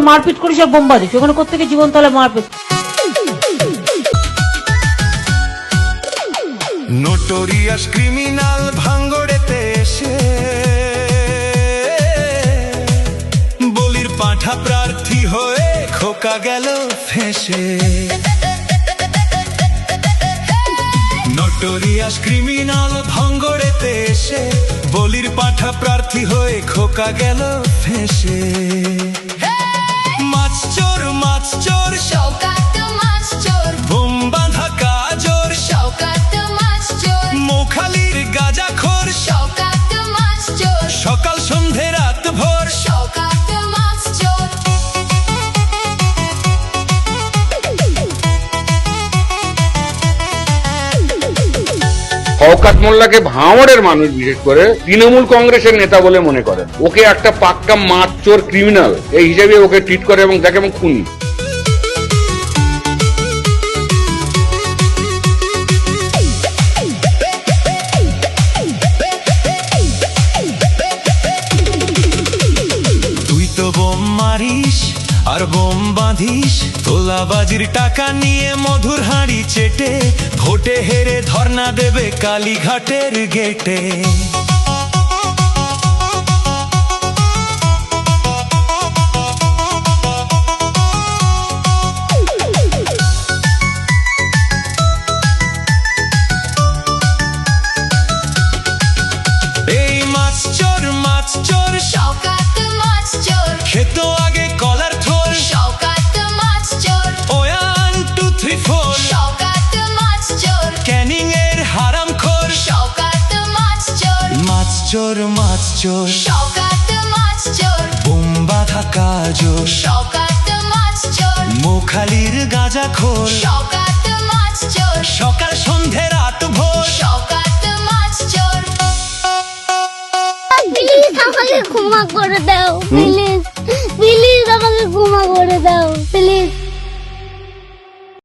মারপিট করিস আর বোম্বা দিস, ওখানে কোথেকে জীবন তাহলে মারপিট। নোটোরিয়াস ক্রিমিনাল ভাঙ্গড়েতে এসে বলির পাঁঠা প্রার্থী হয়ে খোকা গেল ফেঁসে। নোটোরিয়াস ক্রিমিনাল ভাঙ্গড়েতে এসে বলির পাঁঠা প্রার্থী হয়ে খোকা গেল ফেঁসে। মাছ চোর শওকাত মাছ চোর, বোম বাঁধা কাজর শওকাত মাছ চোর, মোখালির গাঁজাখোর শওকাত মাছ চোর, সকাল সন্ধে রাত ভোর শওকাত মাছ চোর। শওকত মোল্লাকে ভাঙড়ের মানুষ বিশেষ করে তৃণমূল কংগ্রেসের নেতা বলে মনে করেন। ওকে একটা পাক্কা মাছ চোর ক্রিমিনাল এই হিসেবে ওকে ট্রিট করে এবং তাকে এবং খুনি। তুই তো বোম মারিস আর বোম বাঁধিস, তোলাবাজির টাকা নিয়ে মধুর হাঁড়ি চেটে ভোটে হেরে ধর্ণা দেবে কালীঘাটের গেটে। এই মাছ চোর শওকাত মাছ চোর, খেতো আগে কলার থোর, শওকাত মাছ চোর, 1 2 3 4 শওকাত মাছ চোর, ক্যানিং এর হারাম খোর। শওকাত মাছ চোর, মাছ চোর শওকাত মাছ চোর, বোম বাঁধা কাজর শওকাত মাছ চোর, মোখালির গাঁজাখোর শওকাত মাছ চোর, সকাল সন্ধে রাত ভোর। শওকাত মাছ চোর। প্লিজ আমাকে ক্ষমা করে দাও, প্লিজ।